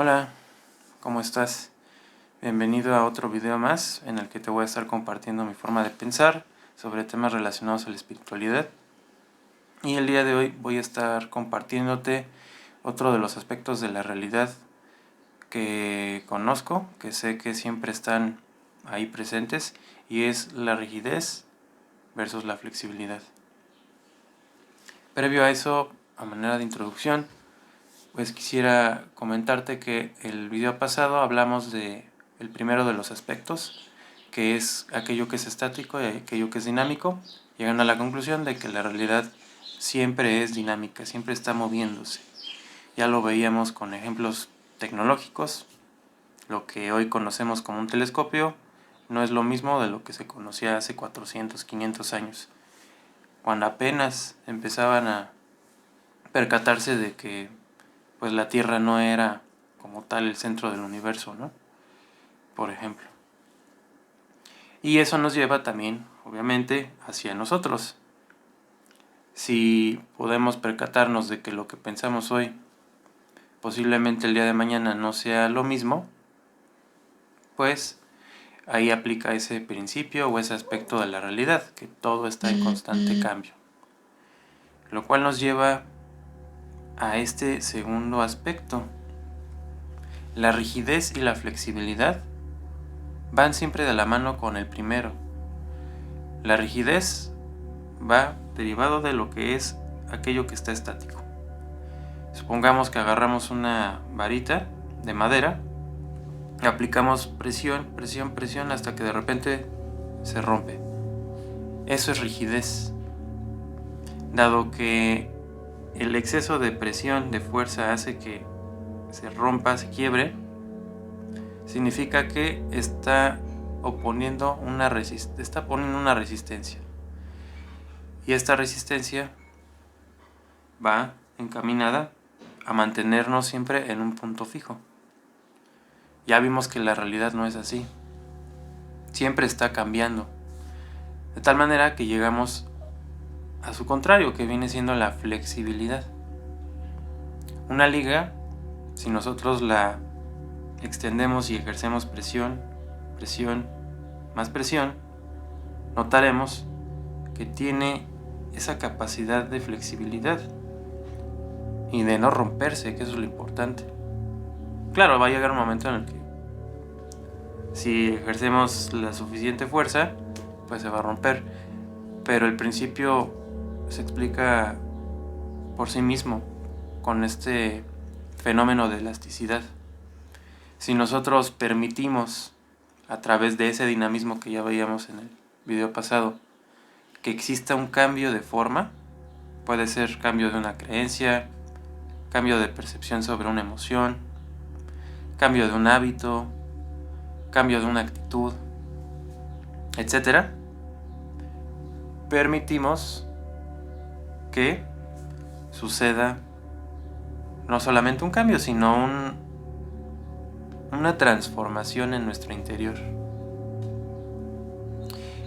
Hola, ¿cómo estás? Bienvenido a otro video más en el que te voy a estar compartiendo mi forma de pensar sobre temas relacionados a la espiritualidad. Y el día de hoy voy a estar compartiéndote otro de los aspectos de la realidad que conozco, que sé que siempre están ahí presentes, y es la rigidez versus la flexibilidad. Previo a eso, a manera de introducción, pues quisiera comentarte que el video pasado hablamos de el primero de los aspectos, que es aquello que es estático y aquello que es dinámico, llegando a la conclusión de que la realidad siempre es dinámica, siempre está moviéndose. Ya lo veíamos con ejemplos tecnológicos. Lo que hoy conocemos como un telescopio no es lo mismo de lo que se conocía hace 400, 500 años, cuando apenas empezaban a percatarse de que pues la Tierra no era como tal el centro del universo, ¿no? Por ejemplo. Y eso nos lleva también, obviamente, hacia nosotros. Si podemos percatarnos de que lo que pensamos hoy posiblemente el día de mañana no sea lo mismo, pues ahí aplica ese principio o ese aspecto de la realidad, que todo está en constante cambio. Lo cual nos lleva a este segundo aspecto. La rigidez y la flexibilidad van siempre de la mano con el primero. La rigidez va derivado de lo que es aquello que está estático. Supongamos que agarramos una varita de madera, aplicamos presión, presión, presión hasta que de repente se rompe. Eso es rigidez. Dado que el exceso de presión, de fuerza, hace que se rompa, se quiebre, significa que está poniendo una resistencia. Y esta resistencia va encaminada a mantenernos siempre en un punto fijo. Ya vimos que la realidad no es así. Siempre está cambiando. De tal manera que llegamos a su contrario, que viene siendo la flexibilidad. Una liga, si nosotros la extendemos y ejercemos presión, presión, más presión, notaremos que tiene esa capacidad de flexibilidad y de no romperse, que eso es lo importante. Claro, va a llegar un momento en el que si ejercemos la suficiente fuerza, pues se va a romper, pero el principio se explica por sí mismo con este fenómeno de elasticidad. Si nosotros permitimos, a través de ese dinamismo que ya veíamos en el video pasado, que exista un cambio de forma, puede ser cambio de una creencia, cambio de percepción sobre una emoción, cambio de un hábito, cambio de una actitud, etc. Permitimos que suceda no solamente un cambio, sino una transformación en nuestro interior.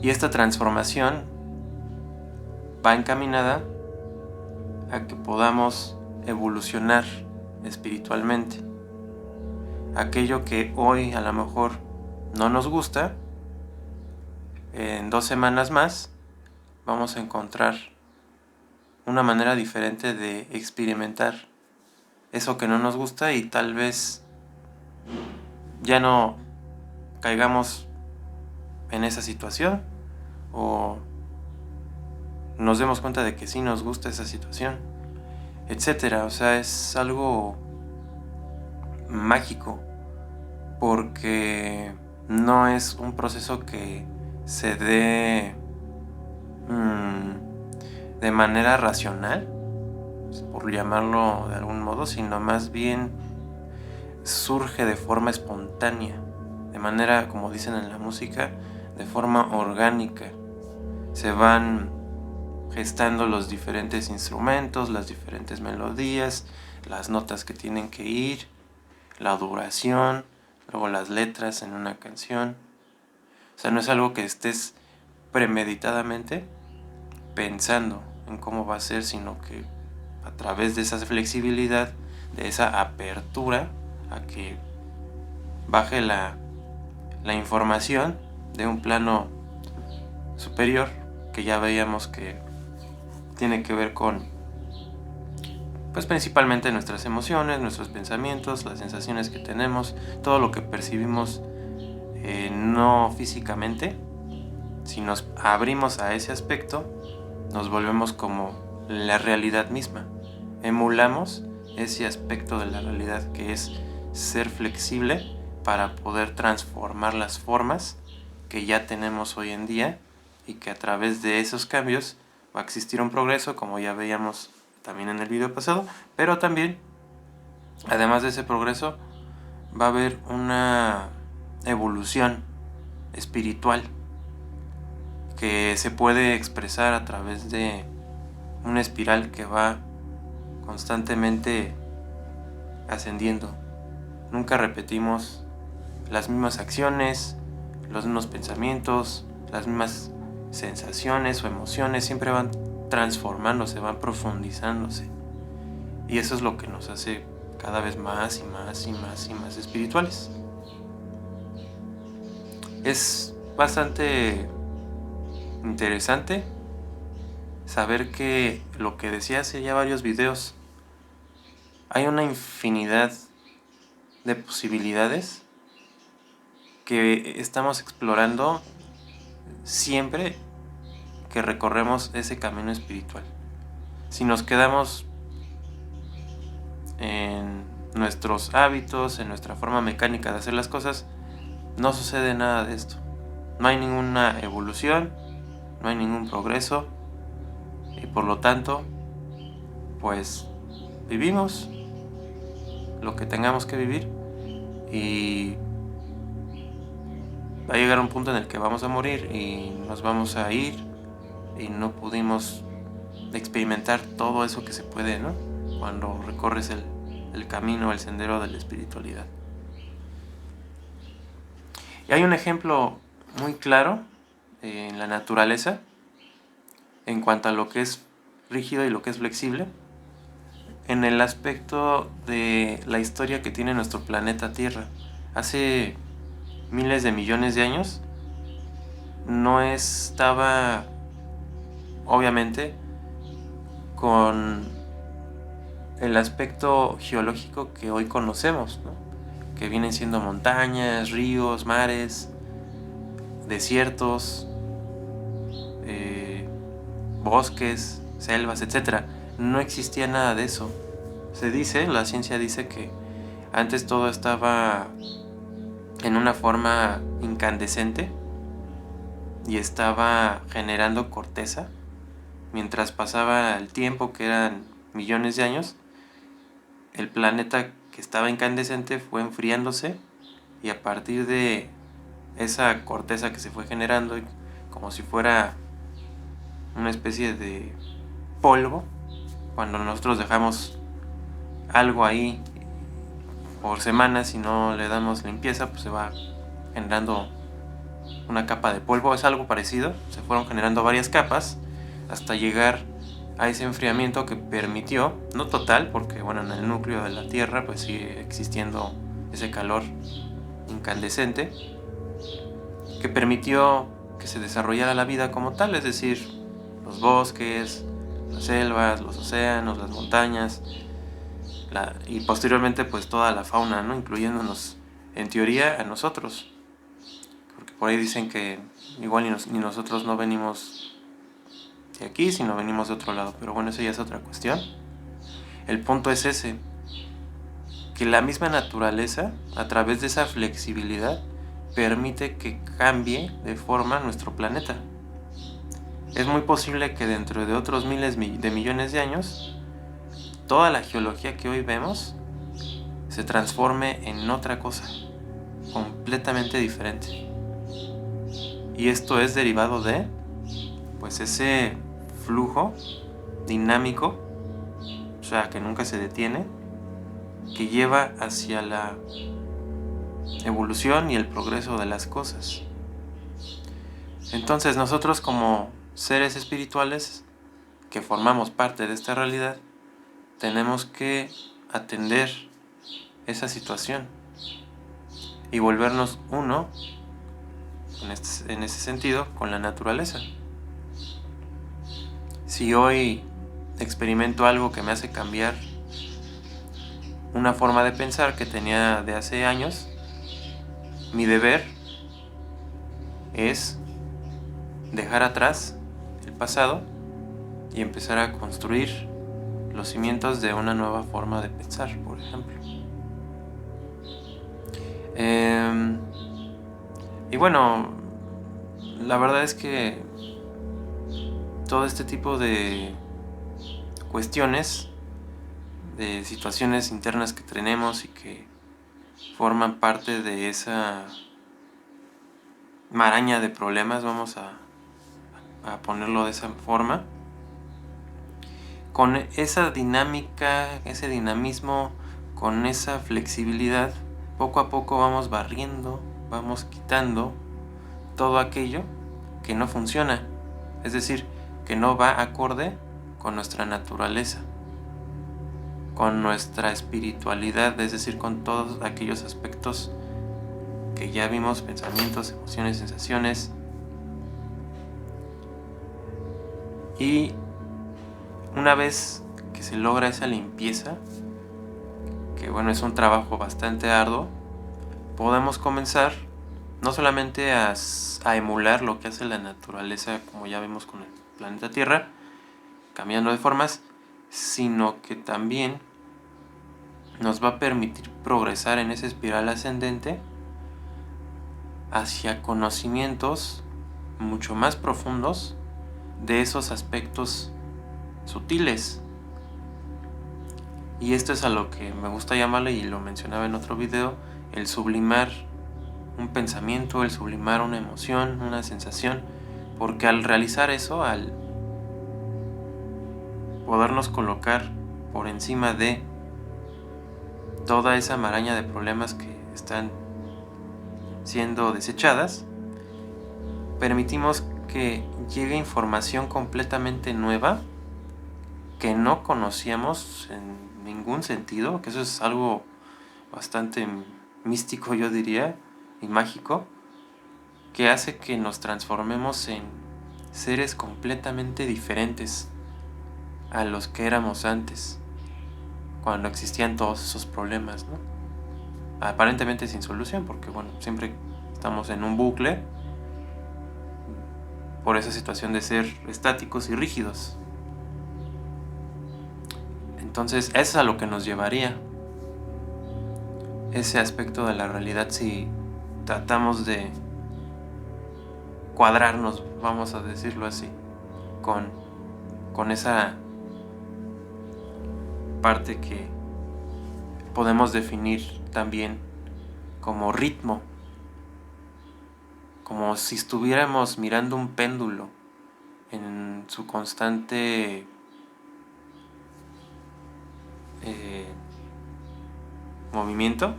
Y esta transformación va encaminada a que podamos evolucionar espiritualmente. Aquello que hoy a lo mejor no nos gusta, en 2 semanas más vamos a encontrar una manera diferente de experimentar eso que no nos gusta, y tal vez ya no caigamos en esa situación o nos demos cuenta de que sí nos gusta esa situación, etcétera. O sea, es algo mágico, porque no es un proceso que se dé de manera racional, por llamarlo de algún modo, sino más bien surge de forma espontánea, de manera, como dicen en la música, de forma orgánica. Se van gestando los diferentes instrumentos, las diferentes melodías, las notas que tienen que ir, la duración, luego las letras en una canción. O sea, no es algo que estés premeditadamente pensando en cómo va a ser, sino que a través de esa flexibilidad, de esa apertura a que baje la información de un plano superior, que ya veíamos que tiene que ver con, pues principalmente nuestras emociones, nuestros pensamientos, las sensaciones que tenemos, todo lo que percibimos no físicamente. Si nos abrimos a ese aspecto, nos volvemos como la realidad misma. Emulamos ese aspecto de la realidad, que es ser flexible para poder transformar las formas que ya tenemos hoy en día, y que a través de esos cambios va a existir un progreso, como ya veíamos también en el video pasado, pero también, además de ese progreso, va a haber una evolución espiritual que se puede expresar a través de una espiral que va constantemente ascendiendo. Nunca repetimos las mismas acciones, los mismos pensamientos, las mismas sensaciones o emociones, siempre van transformándose, van profundizándose. Y eso es lo que nos hace cada vez más y más y más y más espirituales. Es bastante interesante saber que lo que decía hace ya varios videos, hay una infinidad de posibilidades que estamos explorando siempre que recorremos ese camino espiritual. Si nos quedamos en nuestros hábitos, en nuestra forma mecánica de hacer las cosas, no sucede nada de esto. No hay ninguna evolución, no hay ningún progreso, y por lo tanto, pues vivimos lo que tengamos que vivir, y va a llegar un punto en el que vamos a morir y nos vamos a ir, y no pudimos experimentar todo eso que se puede, ¿no?, cuando recorres el camino, el sendero de la espiritualidad. Y hay un ejemplo muy claro en la naturaleza en cuanto a lo que es rígido y lo que es flexible, en el aspecto de la historia que tiene nuestro planeta Tierra. Hace miles de millones de años no estaba, obviamente, con el aspecto geológico que hoy conocemos, ¿no?, que vienen siendo montañas, ríos, mares, desiertos, bosques, selvas, etc. No existía nada de eso. Se dice, la ciencia dice, que antes todo estaba en una forma incandescente y estaba generando corteza. Mientras pasaba el tiempo, que eran millones de años, el planeta que estaba incandescente fue enfriándose, y a partir de esa corteza que se fue generando, como si fuera una especie de polvo, cuando nosotros dejamos algo ahí por semanas y no le damos limpieza, pues se va generando una capa de polvo. Es algo parecido, se fueron generando varias capas hasta llegar a ese enfriamiento que permitió, no total, porque bueno, en el núcleo de la Tierra pues sigue existiendo ese calor incandescente, que permitió que se desarrollara la vida como tal, es decir, los bosques, las selvas, los océanos, las montañas, y posteriormente pues toda la fauna, ¿no?, incluyéndonos en teoría a nosotros, porque por ahí dicen que igual ni nosotros no venimos de aquí, sino venimos de otro lado, pero bueno, eso ya es otra cuestión. El punto es ese, que la misma naturaleza, a través de esa flexibilidad, permite que cambie de forma nuestro planeta. Es muy posible que dentro de otros miles de millones de años, toda la geología que hoy vemos se transforme en otra cosa, completamente diferente. Y esto es derivado de, pues, ese flujo dinámico, o sea, que nunca se detiene, que lleva hacia la evolución y el progreso de las cosas. Entonces nosotros, como seres espirituales que formamos parte de esta realidad, tenemos que atender esa situación y volvernos uno, en ese sentido, con la naturaleza. Si hoy experimento algo que me hace cambiar una forma de pensar que tenía de hace años, mi deber es dejar atrás el pasado y empezar a construir los cimientos de una nueva forma de pensar, por ejemplo. Y bueno, la verdad es que todo este tipo de cuestiones, de situaciones internas que tenemos y que forman parte de esa maraña de problemas, vamos a ponerlo de esa forma, con esa dinámica, ese dinamismo, con esa flexibilidad, poco a poco vamos barriendo, vamos quitando todo aquello que no funciona, es decir, que no va acorde con nuestra naturaleza, con nuestra espiritualidad, es decir, con todos aquellos aspectos que ya vimos, pensamientos, emociones, sensaciones. Y una vez que se logra esa limpieza, que bueno, es un trabajo bastante arduo, podemos comenzar no solamente a emular lo que hace la naturaleza, como ya vimos con el planeta Tierra, cambiando de formas, sino que también nos va a permitir progresar en esa espiral ascendente hacia conocimientos mucho más profundos de esos aspectos sutiles. Y esto es a lo que me gusta llamarle, y lo mencionaba en otro video, el sublimar un pensamiento, el sublimar una emoción, una sensación, porque al realizar eso, al podernos colocar por encima de toda esa maraña de problemas que están siendo desechadas, permitimos que llegue información completamente nueva que no conocíamos en ningún sentido, que eso es algo bastante místico, yo diría, y mágico, que hace que nos transformemos en seres completamente diferentes a los que éramos antes, cuando existían todos esos problemas, ¿no? Aparentemente sin solución, porque bueno, siempre estamos en un bucle por esa situación de ser estáticos y rígidos. Entonces, eso es a lo que nos llevaría ese aspecto de la realidad si tratamos de cuadrarnos, vamos a decirlo así, con esa parte que podemos definir también como ritmo, como si estuviéramos mirando un péndulo en su constante movimiento,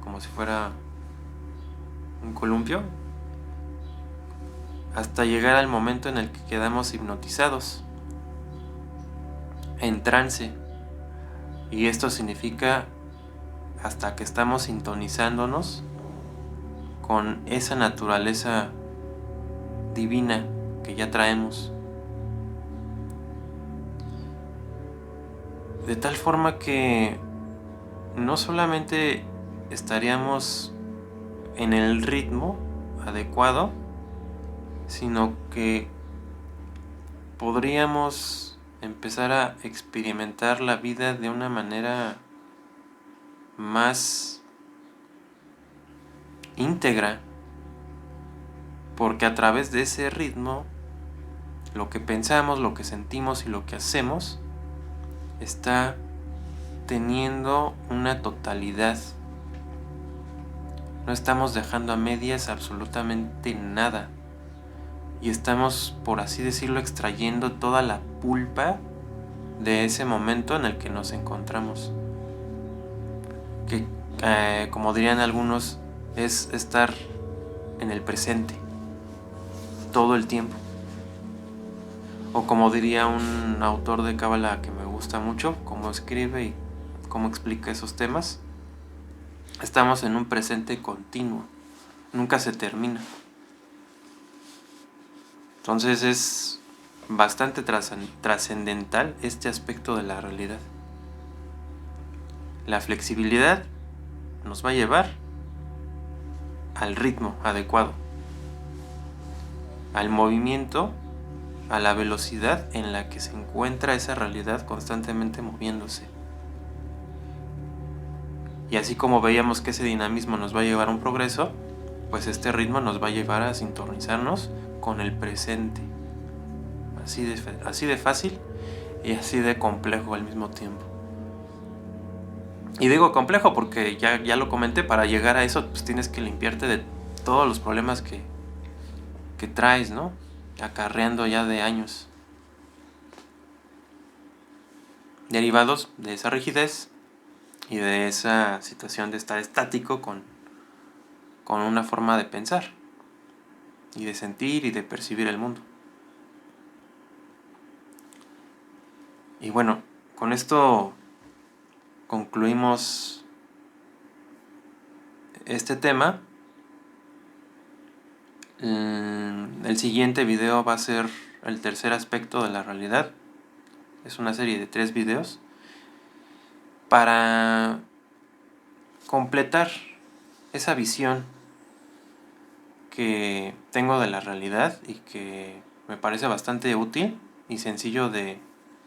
como si fuera un columpio, hasta llegar al momento en el que quedamos hipnotizados, en trance. Y esto significa hasta que estamos sintonizándonos con esa naturaleza divina que ya traemos. De tal forma que no solamente estaríamos en el ritmo adecuado, sino que podríamos empezar a experimentar la vida de una manera más íntegra, porque a través de ese ritmo, lo que pensamos, lo que sentimos y lo que hacemos está teniendo una totalidad. No estamos dejando a medias absolutamente nada. Y estamos, por así decirlo, extrayendo toda la pulpa de ese momento en el que nos encontramos. Que, como dirían algunos, es estar en el presente todo el tiempo. O como diría un autor de cábala que me gusta mucho, cómo escribe y cómo explica esos temas, estamos en un presente continuo, nunca se termina. Entonces es bastante trascendental este aspecto de la realidad. La flexibilidad nos va a llevar al ritmo adecuado, al movimiento, a la velocidad en la que se encuentra esa realidad constantemente moviéndose. Y así como veíamos que ese dinamismo nos va a llevar a un progreso, pues este ritmo nos va a llevar a sintonizarnos con el presente. Así de fácil y así de complejo al mismo tiempo. Y digo complejo porque ya lo comenté, para llegar a eso pues tienes que limpiarte de todos los problemas que traes, ¿no? Acarreando ya de años. Derivados de esa rigidez y de esa situación de estar estático con una forma de pensar y de sentir y de percibir el mundo. Y bueno, con esto concluimos este tema. El siguiente video va a ser el tercer aspecto de la realidad. Es una serie de 3 videos para completar esa visión que tengo de la realidad y que me parece bastante útil y sencillo de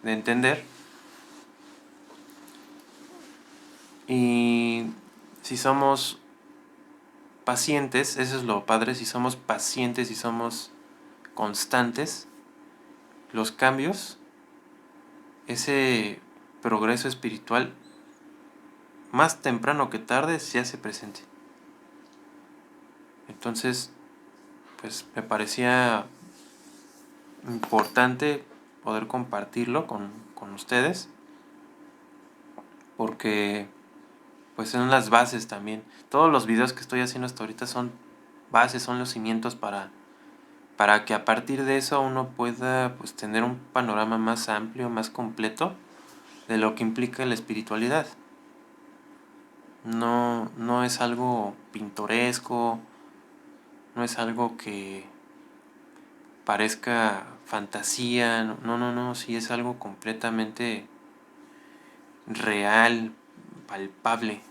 entender. Y si somos pacientes, eso es lo padre, si somos pacientes y somos constantes, los cambios, ese progreso espiritual, más temprano que tarde se hace presente. Entonces, pues me parecía importante poder compartirlo con ustedes, porque pues son las bases también. Todos los videos que estoy haciendo hasta ahorita son bases, son los cimientos para que a partir de eso uno pueda pues tener un panorama más amplio, más completo de lo que implica la espiritualidad. No es algo pintoresco, no es algo que parezca fantasía, no, sí es algo completamente real, palpable.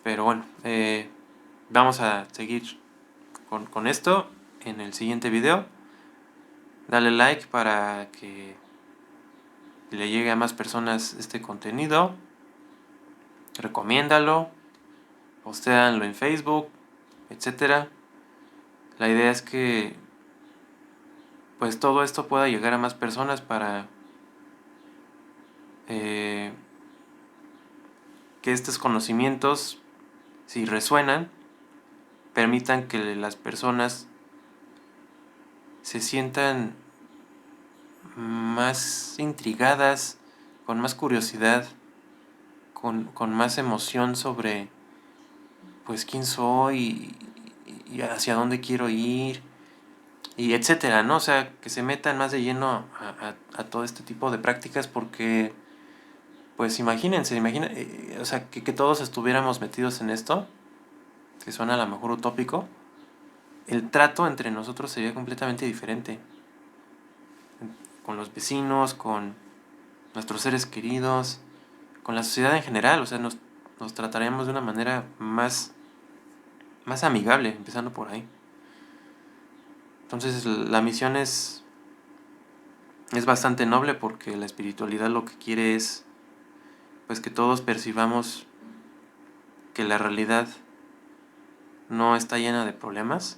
Pero bueno, vamos a seguir con esto en el siguiente video. Dale like para que le llegue a más personas este contenido. Recomiéndalo, postéanlo en Facebook, etcétera. La idea es que pues todo esto pueda llegar a más personas para que estos conocimientos, si resuenan, permitan que las personas se sientan más intrigadas, con más curiosidad, con más emoción sobre pues quién soy y hacia dónde quiero ir y etcétera, ¿no? O sea, que se metan más de lleno a todo este tipo de prácticas, porque pues imagínense, o sea, que todos estuviéramos metidos en esto, que suena a lo mejor utópico, el trato entre nosotros sería completamente diferente. Con los vecinos, con nuestros seres queridos, con la sociedad en general, o sea, nos trataríamos de una manera más amigable, empezando por ahí. Entonces la misión es bastante noble, porque la espiritualidad lo que quiere es pues que todos percibamos que la realidad no está llena de problemas,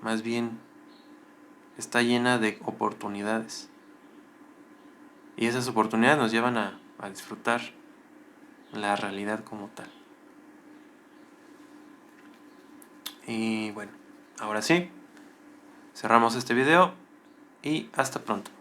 más bien está llena de oportunidades. Y esas oportunidades nos llevan a disfrutar la realidad como tal. Y bueno, ahora sí, cerramos este video y hasta pronto.